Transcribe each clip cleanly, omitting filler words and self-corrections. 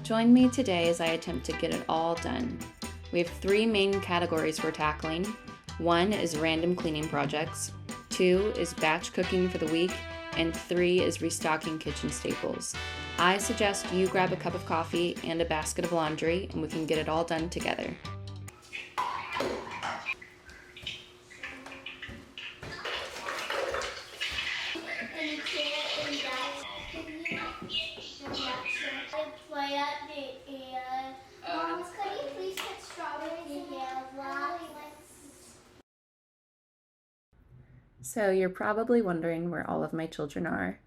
Join me today as I attempt to get it all done. We have 3 main categories we're tackling. 1 is random cleaning projects, 2 is batch cooking for the week, and 3 is restocking kitchen staples. I suggest you grab a cup of coffee and a basket of laundry, and we can get it all done together. So you're probably wondering where all of my children are.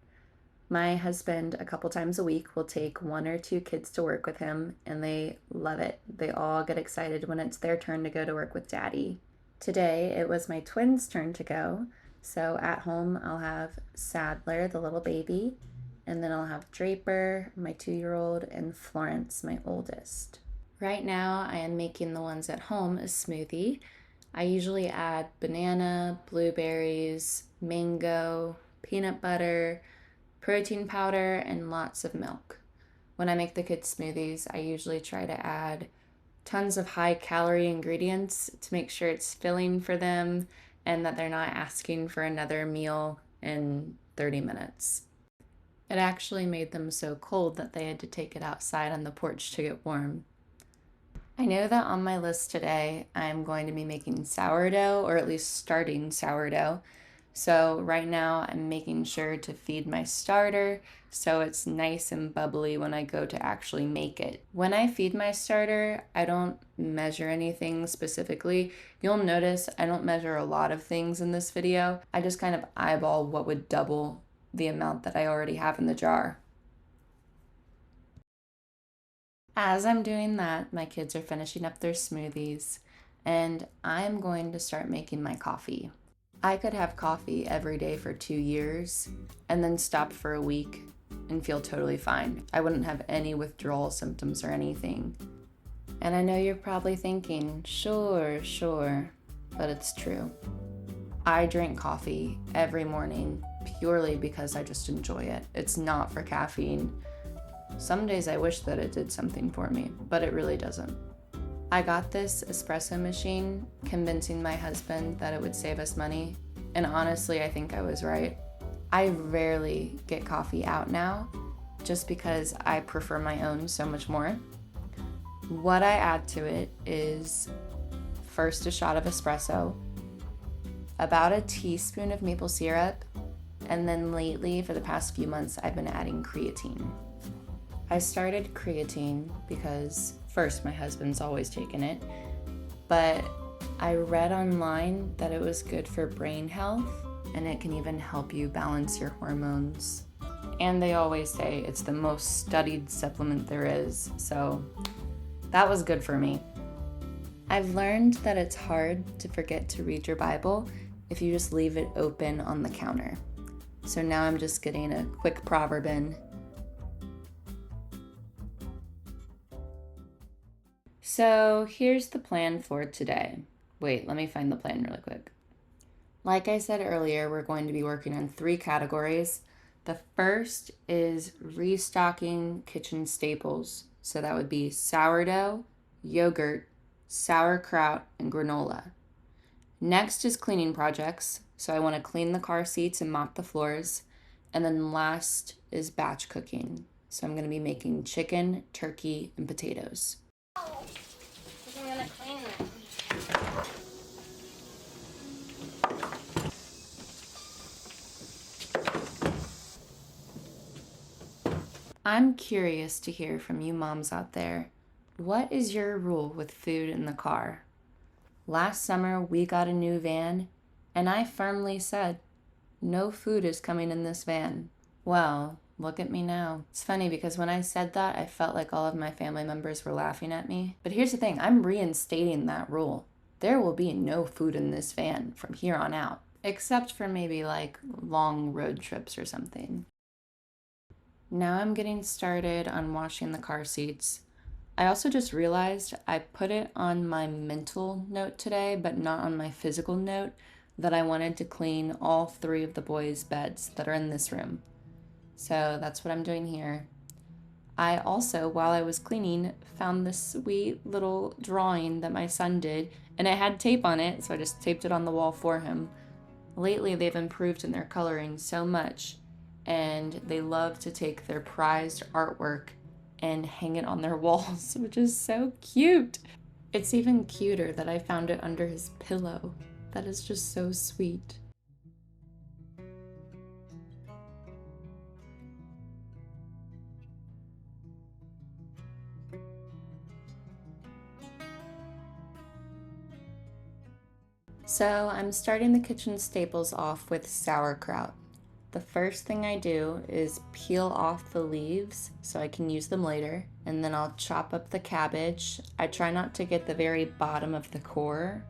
My husband, a couple times a week, will take 1 or 2 kids to work with him, and they love it. They all get excited when it's their turn to go to work with Daddy. Today, it was my twins' turn to go, so at home I'll have Sadler, the little baby, and then I'll have Draper, my 2-year-old, and Florence, my oldest. Right now, I am making the ones at home a smoothie. I usually add banana, blueberries, mango, peanut butter, protein powder, and lots of milk. When I make the kids' smoothies, I usually try to add tons of high-calorie ingredients to make sure it's filling for them and that they're not asking for another meal in 30 minutes. It actually made them so cold that they had to take it outside on the porch to get warm. I know that on my list today, I'm going to be making sourdough, or at least starting sourdough. So right now I'm making sure to feed my starter so it's nice and bubbly when I go to actually make it. When I feed my starter, I don't measure anything specifically. You'll notice I don't measure a lot of things in this video. I just kind of eyeball what would double the amount that I already have in the jar. As I'm doing that, my kids are finishing up their smoothies, and I'm going to start making my coffee. I could have coffee every day for 2 years and then stop for a week and feel totally fine. I wouldn't have any withdrawal symptoms or anything. And I know you're probably thinking, sure, but it's true. I drink coffee every morning purely because I just enjoy it. It's not for caffeine. Some days I wish that it did something for me, but it really doesn't. I got this espresso machine convincing my husband that it would save us money, and honestly, I think I was right. I rarely get coffee out now, just because I prefer my own so much more. What I add to it is first a shot of espresso, about a teaspoon of maple syrup, and then lately, for the past few months, I've been adding creatine. I started creatine because, first, my husband's always taken it, but I read online that it was good for brain health, and it can even help you balance your hormones. And they always say it's the most studied supplement there is, so that was good for me. I've learned that it's hard to forget to read your Bible if you just leave it open on the counter. So now I'm just getting a quick proverb in. So here's the plan for today. Wait, let me find the plan really quick. Like I said earlier, we're going to be working on 3 categories. The first is restocking kitchen staples. So that would be sourdough, yogurt, sauerkraut, and granola. Next is cleaning projects. So I want to clean the car seats and mop the floors. And then last is batch cooking. So I'm going to be making chicken, turkey, and potatoes. I'm gonna clean them. I'm curious to hear from you moms out there. What is your rule with food in the car? Last summer, we got a new van, and I firmly said, no food is coming in this van. Well, look at me now. It's funny because when I said that, I felt like all of my family members were laughing at me. But here's the thing, I'm reinstating that rule. There will be no food in this van from here on out, except for maybe like long road trips or something. Now I'm getting started on washing the car seats. I also just realized I put it on my mental note today, but not on my physical note, that I wanted to clean all 3 of the boys' beds that are in this room. So that's what I'm doing here. I also, while I was cleaning, found this sweet little drawing that my son did, and it had tape on it, so I just taped it on the wall for him. Lately, they've improved in their coloring so much, and they love to take their prized artwork and hang it on their walls, which is so cute. It's even cuter that I found it under his pillow. That is just so sweet. So I'm starting the kitchen staples off with sauerkraut. The first thing I do is peel off the leaves so I can use them later, and then I'll chop up the cabbage. I try not to get the very bottom of the core,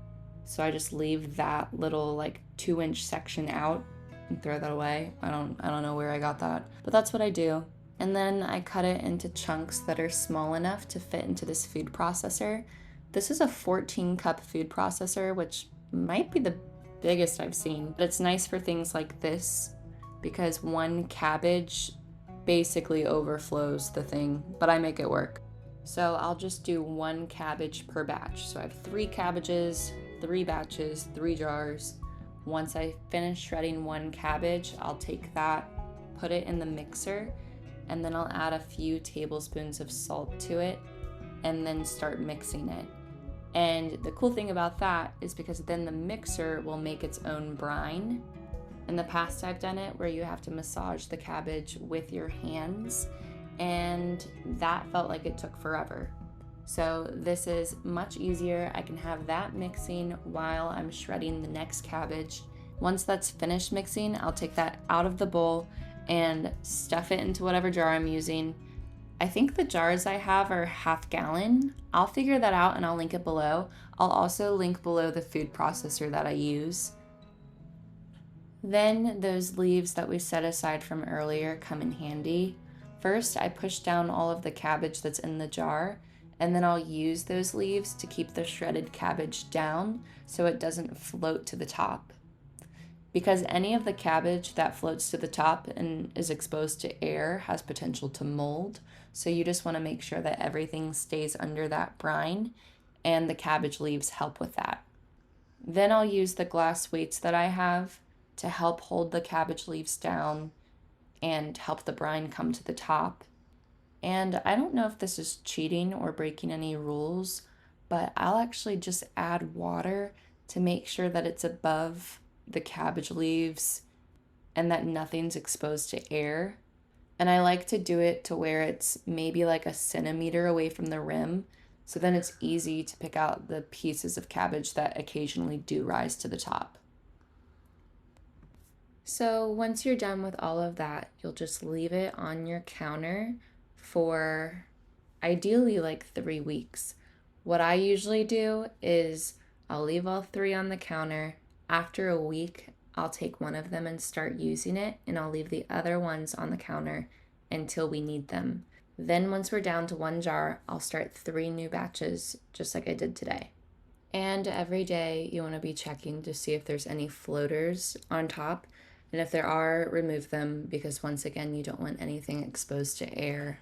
so I just leave that little like 2-inch section out and throw that away. I don't know where I got that, but that's what I do. And then I cut it into chunks that are small enough to fit into this food processor. This is a 14-cup food processor, which might be the biggest I've seen, but it's nice for things like this because one cabbage basically overflows the thing, but I make it work. So I'll just do one cabbage per batch. So I have 3 cabbages, 3 batches, 3 jars. Once I finish shredding one cabbage, I'll take that, put it in the mixer, and then I'll add a few tablespoons of salt to it and then start mixing it. And the cool thing about that is because then the mixer will make its own brine. In the past, I've done it where you have to massage the cabbage with your hands, and that felt like it took forever. So this is much easier. I can have that mixing while I'm shredding the next cabbage. Once that's finished mixing, I'll take that out of the bowl and stuff it into whatever jar I'm using. I think the jars I have are half gallon. I'll figure that out and I'll link it below. I'll also link below the food processor that I use. Then those leaves that we set aside from earlier come in handy. First, I push down all of the cabbage that's in the jar, and then I'll use those leaves to keep the shredded cabbage down so it doesn't float to the top. Because any of the cabbage that floats to the top and is exposed to air has potential to mold, so you just want to make sure that everything stays under that brine, and the cabbage leaves help with that. Then I'll use the glass weights that I have to help hold the cabbage leaves down and help the brine come to the top. And I don't know if this is cheating or breaking any rules, but I'll actually just add water to make sure that it's above the cabbage leaves and that nothing's exposed to air. And I like to do it to where it's maybe like a centimeter away from the rim, so then it's easy to pick out the pieces of cabbage that occasionally do rise to the top. So once you're done with all of that, you'll just leave it on your counter for ideally like 3 weeks. What I usually do is I'll leave all 3 on the counter. After a week, I'll take one of them and start using it, and I'll leave the other ones on the counter until we need them. Then once we're down to 1 jar, I'll start 3 new batches, just like I did today. And every day you want to be checking to see if there's any floaters on top. And if there are, remove them because once again, you don't want anything exposed to air.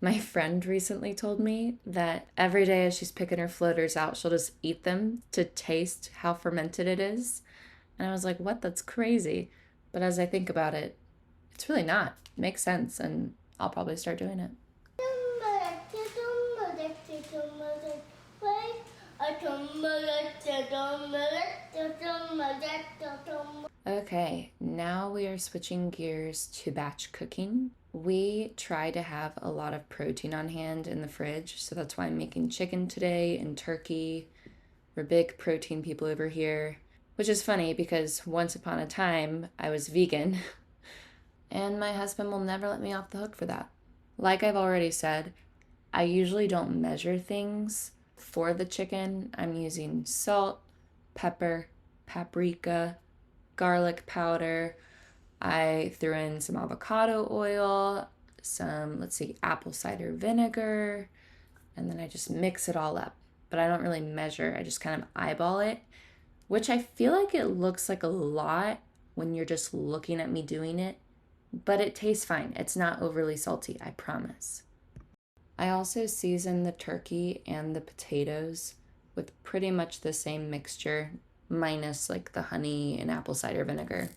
My friend recently told me that every day as she's picking her floaters out, she'll just eat them to taste how fermented it is. And I was like, what? That's crazy. But as I think about it, it's really not. It makes sense, and I'll probably start doing it. Okay, now we are switching gears to batch cooking. We try to have a lot of protein on hand in the fridge, so that's why I'm making chicken today and turkey. We're big protein people over here, which is funny because once upon a time I was vegan, and my husband will never let me off the hook for that. Like I've already said, I usually don't measure things for the chicken. I'm using salt, pepper, paprika, garlic powder. I threw in some avocado oil, some, apple cider vinegar, and then I just mix it all up. But I don't really measure, I just kind of eyeball it, which I feel like it looks like a lot when you're just looking at me doing it, but it tastes fine. It's not overly salty, I promise. I also season the turkey and the potatoes with pretty much the same mixture, minus like the honey and apple cider vinegar.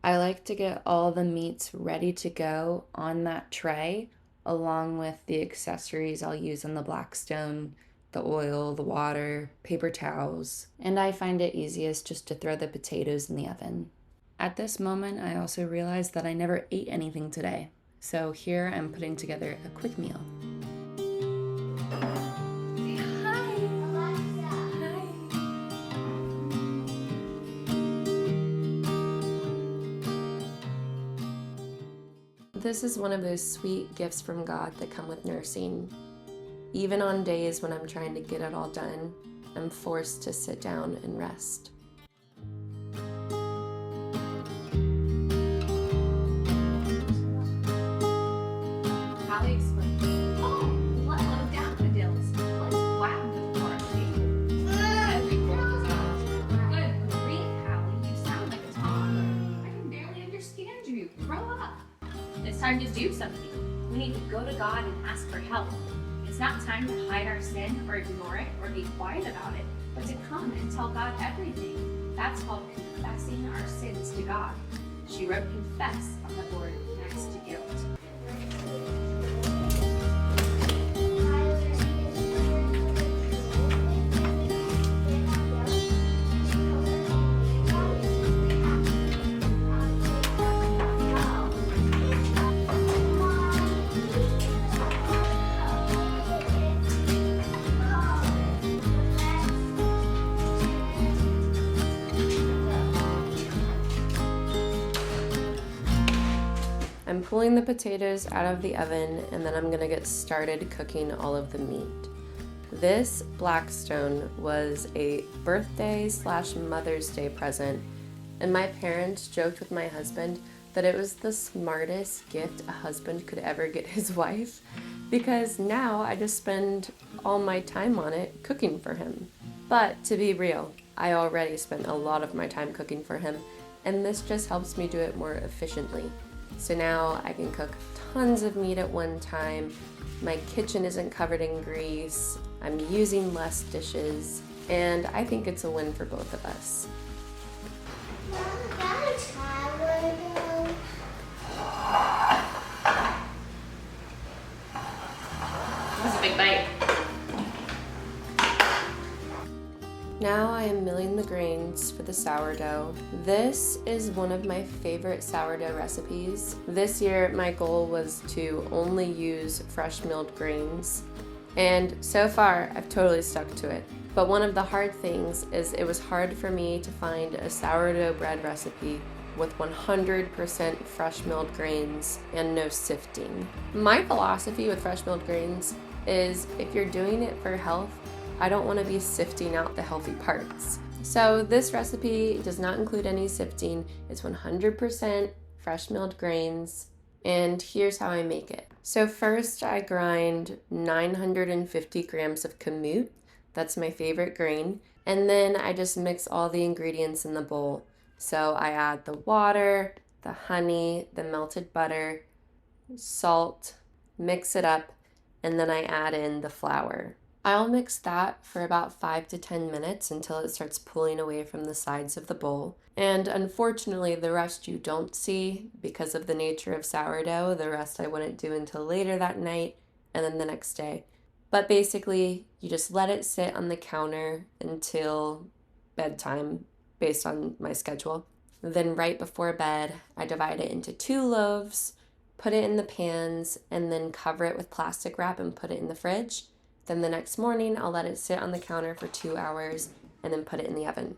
I like to get all the meats ready to go on that tray, along with the accessories I'll use in the Blackstone, the oil, the water, paper towels, and I find it easiest just to throw the potatoes in the oven. At this moment, I also realized that I never ate anything today, so here I'm putting together a quick meal. This is one of those sweet gifts from God that come with nursing. Even on days when I'm trying to get it all done, I'm forced to sit down and rest. Hallie explained, oh, what love daffodils? What's black before every girl is out. Good grief, Hallie, you sound like a toddler. I can barely understand you. Grow up. It's time to do something. We need to go to God and ask for help. It's not time to hide our sin or ignore it or be quiet about it, but to come and tell God everything. That's called confessing our sins to God. She wrote confess on the board next to guilt. I'm pulling the potatoes out of the oven and then I'm gonna get started cooking all of the meat. This Blackstone was a birthday/Mother's Day present, and my parents joked with my husband that it was the smartest gift a husband could ever get his wife, because now I just spend all my time on it cooking for him. But to be real, I already spent a lot of my time cooking for him, and this just helps me do it more efficiently. So now I can cook tons of meat at one time, my kitchen isn't covered in grease, I'm using less dishes, and I think it's a win for both of us. That's a big bite. Now I am milling the grains for the sourdough. This is one of my favorite sourdough recipes. This year my goal was to only use fresh milled grains, and so far I've totally stuck to it. But one of the hard things is it was hard for me to find a sourdough bread recipe with 100% fresh milled grains and no sifting. My philosophy with fresh milled grains is if you're doing it for health, I don't want to be sifting out the healthy parts. So this recipe does not include any sifting. It's 100% fresh milled grains, and here's how I make it. So first I grind 950 grams of kamut. That's my favorite grain. And then I just mix all the ingredients in the bowl. So I add the water, the honey, the melted butter, salt, mix it up, and then I add in the flour. I'll mix that for about 5 to 10 minutes until it starts pulling away from the sides of the bowl. And unfortunately, the rest you don't see because of the nature of sourdough. The rest I wouldn't do until later that night and then the next day. But basically, you just let it sit on the counter until bedtime based on my schedule. Then right before bed, I divide it into 2 loaves, put it in the pans, and then cover it with plastic wrap and put it in the fridge. Then the next morning, I'll let it sit on the counter for 2 hours and then put it in the oven.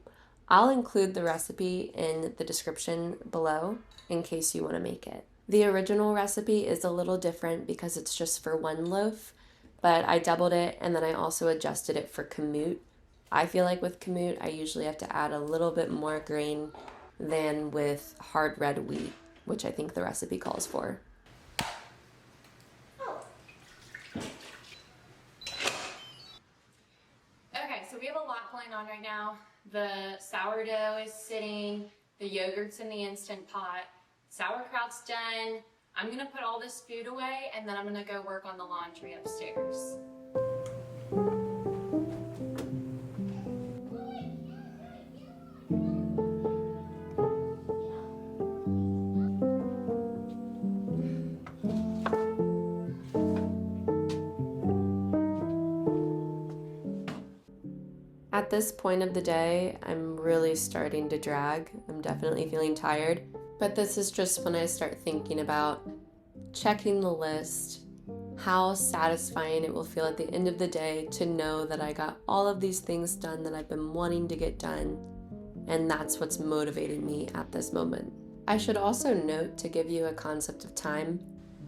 I'll include the recipe in the description below in case you want to make it. The original recipe is a little different because it's just for 1 loaf, but I doubled it and then I also adjusted it for kamut. I feel like with kamut, I usually have to add a little bit more grain than with hard red wheat, which I think the recipe calls for. So we have a lot going on right now. The sourdough is sitting, the yogurt's in the Instant Pot, sauerkraut's done, I'm gonna put all this food away and then I'm gonna go work on the laundry upstairs. At this point of the day, I'm really starting to drag. I'm definitely feeling tired, but this is just when I start thinking about checking the list, how satisfying it will feel at the end of the day to know that I got all of these things done that I've been wanting to get done, and that's what's motivating me at this moment. I should also note, to give you a concept of time,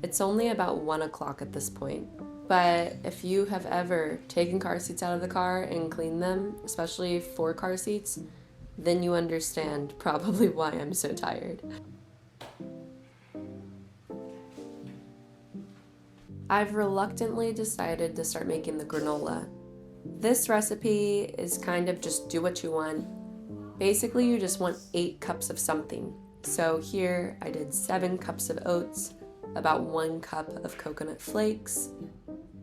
it's only about 1 o'clock at this point. But if you have ever taken car seats out of the car and cleaned them, especially 4 car seats, then you understand probably why I'm so tired. I've reluctantly decided to start making the granola. This recipe is kind of just do what you want. Basically, you just want 8 cups of something. So here I did 7 cups of oats, about 1 cup of coconut flakes,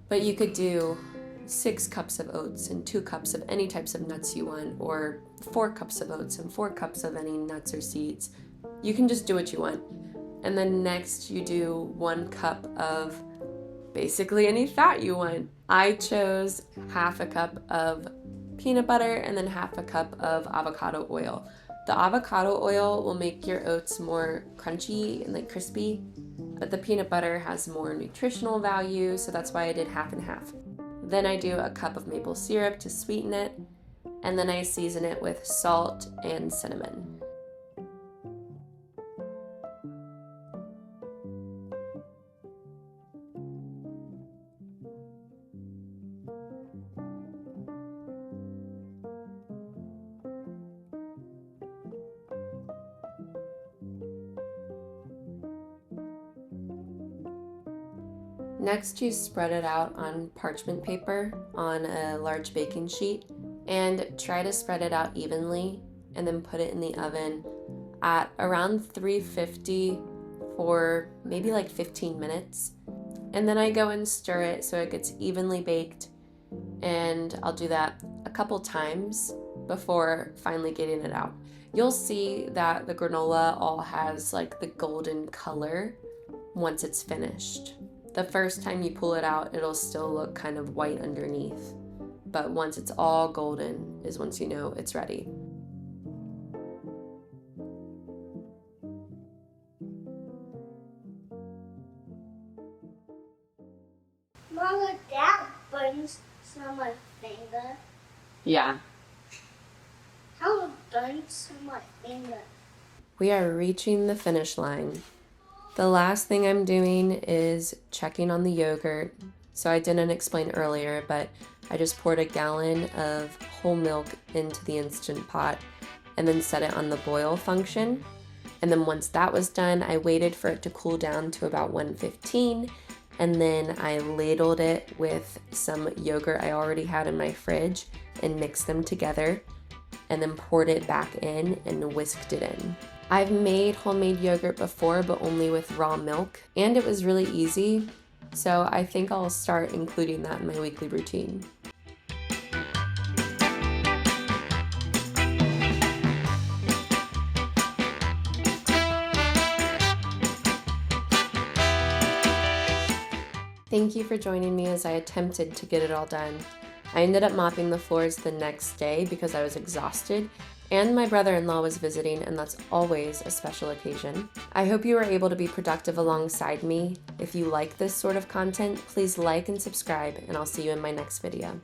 but you could do 6 cups of oats and 2 cups of any types of nuts you want, or 4 cups of oats and 4 cups of any nuts or seeds. You can just do what you want. And then next you do 1 cup of basically any fat you want. I chose half a cup of peanut butter and then half a cup of avocado oil. The avocado oil will make your oats more crunchy and crispy, but the peanut butter has more nutritional value, so that's why I did half and half. Then I do a cup of maple syrup to sweeten it, and then I season it with salt and cinnamon. Next, you spread it out on parchment paper on a large baking sheet and try to spread it out evenly, and then put it in the oven at around 350 for maybe 15 minutes. And then I go and stir it so it gets evenly baked, and I'll do that a couple times before finally getting it out. You'll see that the granola all has the golden color once it's finished. The first time you pull it out, it'll still look kind of white underneath, but once it's all golden is once you know it's ready. Mama, that burns on my finger. Yeah. How it burns on my finger? We are reaching the finish line. The last thing I'm doing is checking on the yogurt. So I didn't explain earlier, but I just poured a gallon of whole milk into the Instant Pot and then set it on the boil function. And then once that was done, I waited for it to cool down to about 115, and then I ladled it with some yogurt I already had in my fridge and mixed them together, and then poured it back in and whisked it in. I've made homemade yogurt before, but only with raw milk, and it was really easy, so I think I'll start including that in my weekly routine. Thank you for joining me as I attempted to get it all done. I ended up mopping the floors the next day because I was exhausted, and my brother-in-law was visiting, and that's always a special occasion. I hope you were able to be productive alongside me. If you like this sort of content, please like and subscribe, and I'll see you in my next video.